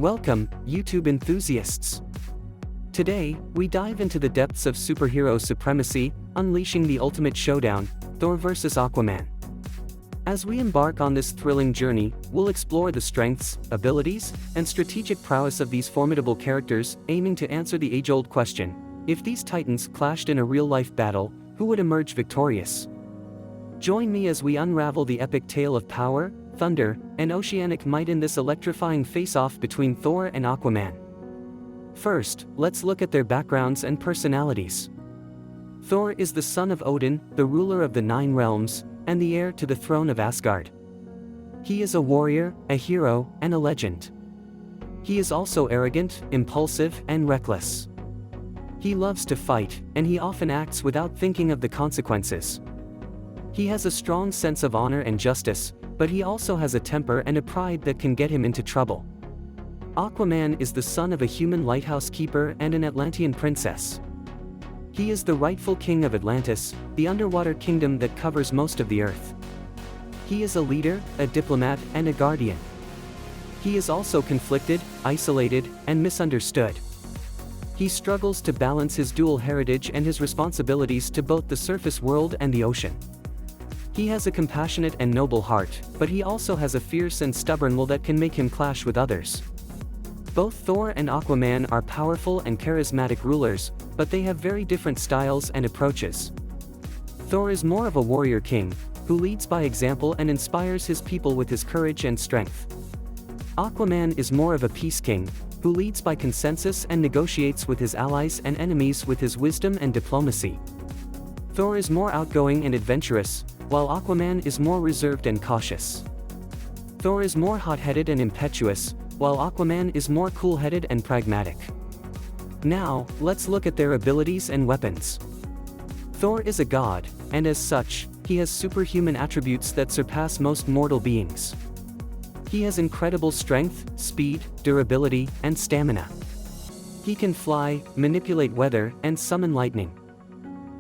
Welcome, YouTube enthusiasts. Today, we dive into the depths of superhero supremacy, unleashing the ultimate showdown, Thor vs Aquaman. As we embark on this thrilling journey, we'll explore the strengths, abilities, and strategic prowess of these formidable characters, aiming to answer the age-old question: if these titans clashed in a real-life battle, who would emerge victorious? Join me as we unravel the epic tale of power, thunder, and oceanic might in this electrifying face-off between Thor and Aquaman. First, let's look at their backgrounds and personalities. Thor is the son of Odin, the ruler of the Nine Realms, and the heir to the throne of Asgard. He is a warrior, a hero, and a legend. He is also arrogant, impulsive, and reckless. He loves to fight, and he often acts without thinking of the consequences. He has a strong sense of honor and justice, but he also has a temper and a pride that can get him into trouble. Aquaman is the son of a human lighthouse keeper and an Atlantean princess. He is the rightful king of Atlantis, the underwater kingdom that covers most of the earth. He is a leader, a diplomat, and a guardian. He is also conflicted, isolated, and misunderstood. He struggles to balance his dual heritage and his responsibilities to both the surface world and the ocean. He has a compassionate and noble heart, but he also has a fierce and stubborn will that can make him clash with others. Both Thor and Aquaman are powerful and charismatic rulers, but they have very different styles and approaches. Thor is more of a warrior king, who leads by example and inspires his people with his courage and strength. Aquaman is more of a peace king, who leads by consensus and negotiates with his allies and enemies with his wisdom and diplomacy. Thor is more outgoing and adventurous, while Aquaman is more reserved and cautious. Thor is more hot-headed and impetuous, while Aquaman is more cool-headed and pragmatic. Now, let's look at their abilities and weapons. Thor is a god, and as such, he has superhuman attributes that surpass most mortal beings. He has incredible strength, speed, durability, and stamina. He can fly, manipulate weather, and summon lightning.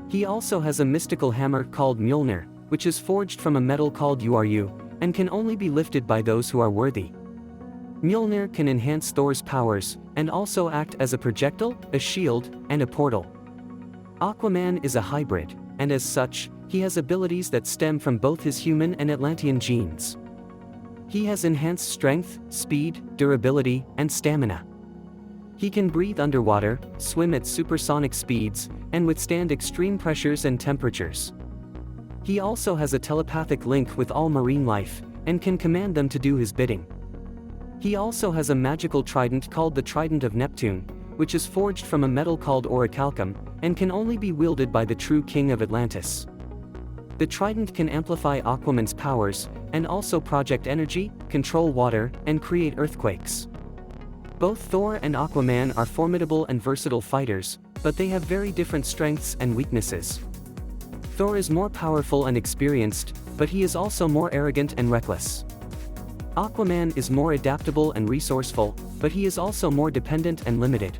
He also has a mystical hammer called Mjolnir, which is forged from a metal called Uryu, and can only be lifted by those who are worthy. Mjolnir can enhance Thor's powers, and also act as a projectile, a shield, and a portal. Aquaman is a hybrid, and as such, he has abilities that stem from both his human and Atlantean genes. He has enhanced strength, speed, durability, and stamina. He can breathe underwater, swim at supersonic speeds, and withstand extreme pressures and temperatures. He also has a telepathic link with all marine life, and can command them to do his bidding. He also has a magical trident called the Trident of Neptune, which is forged from a metal called orichalcum, and can only be wielded by the true King of Atlantis. The trident can amplify Aquaman's powers, and also project energy, control water, and create earthquakes. Both Thor and Aquaman are formidable and versatile fighters, but they have very different strengths and weaknesses. Thor is more powerful and experienced, but he is also more arrogant and reckless. Aquaman is more adaptable and resourceful, but he is also more dependent and limited.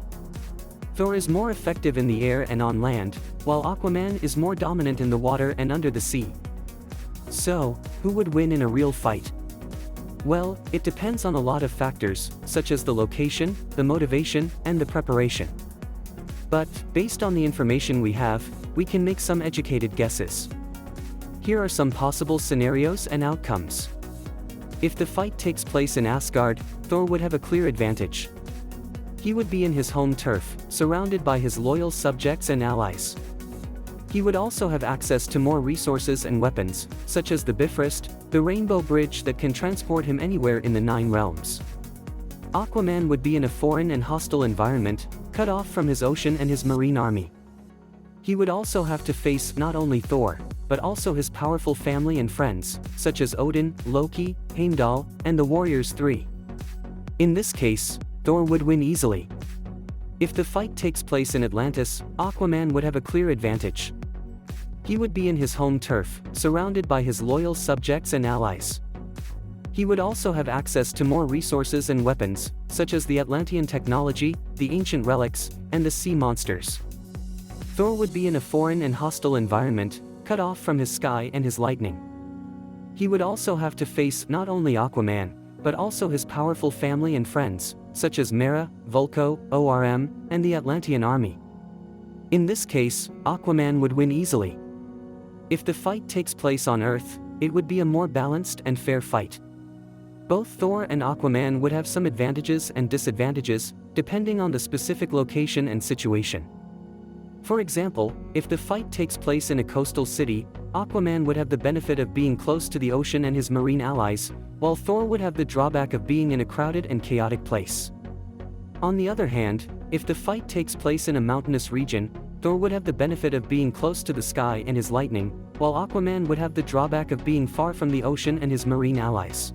Thor is more effective in the air and on land, while Aquaman is more dominant in the water and under the sea. So, who would win in a real fight? Well, it depends on a lot of factors, such as the location, the motivation, and the preparation. But, based on the information we have, we can make some educated guesses. Here are some possible scenarios and outcomes. If the fight takes place in Asgard, Thor would have a clear advantage. He would be in his home turf, surrounded by his loyal subjects and allies. He would also have access to more resources and weapons, such as the Bifrost, the Rainbow Bridge that can transport him anywhere in the Nine Realms. Aquaman would be in a foreign and hostile environment, cut off from his ocean and his marine army. He would also have to face not only Thor, but also his powerful family and friends, such as Odin, Loki, Heimdall, and the Warriors 3. In this case, Thor would win easily. If the fight takes place in Atlantis, Aquaman would have a clear advantage. He would be in his home turf, surrounded by his loyal subjects and allies. He would also have access to more resources and weapons, such as the Atlantean technology, the ancient relics, and the sea monsters. Thor would be in a foreign and hostile environment, cut off from his sky and his lightning. He would also have to face not only Aquaman, but also his powerful family and friends, such as Mera, Vulko, ORM, and the Atlantean army. In this case, Aquaman would win easily. If the fight takes place on Earth, it would be a more balanced and fair fight. Both Thor and Aquaman would have some advantages and disadvantages, depending on the specific location and situation. For example, if the fight takes place in a coastal city, Aquaman would have the benefit of being close to the ocean and his marine allies, while Thor would have the drawback of being in a crowded and chaotic place. On the other hand, if the fight takes place in a mountainous region, Thor would have the benefit of being close to the sky and his lightning, while Aquaman would have the drawback of being far from the ocean and his marine allies.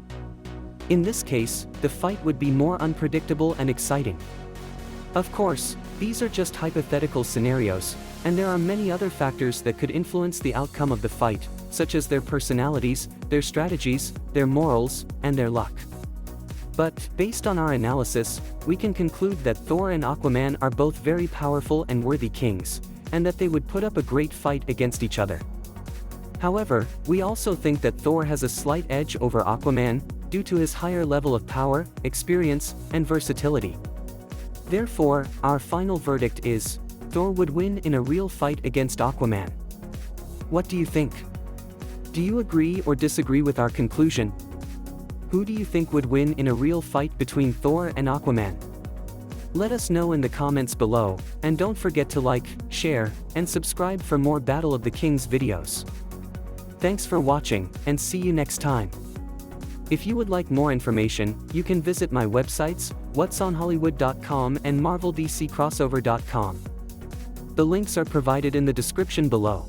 In this case, the fight would be more unpredictable and exciting. Of course, these are just hypothetical scenarios, and there are many other factors that could influence the outcome of the fight, such as their personalities, their strategies, their morals, and their luck. But, based on our analysis, we can conclude that Thor and Aquaman are both very powerful and worthy kings, and that they would put up a great fight against each other. However, we also think that Thor has a slight edge over Aquaman, due to his higher level of power, experience, and versatility. Therefore, our final verdict is, Thor would win in a real fight against Aquaman. What do you think? Do you agree or disagree with our conclusion? Who do you think would win in a real fight between Thor and Aquaman? Let us know in the comments below, and don't forget to like, share, and subscribe for more Battle of the Kings videos. Thanks for watching, and see you next time. If you would like more information, you can visit my websites, whatsonhollywood.com and marveldccrossover.com. The links are provided in the description below.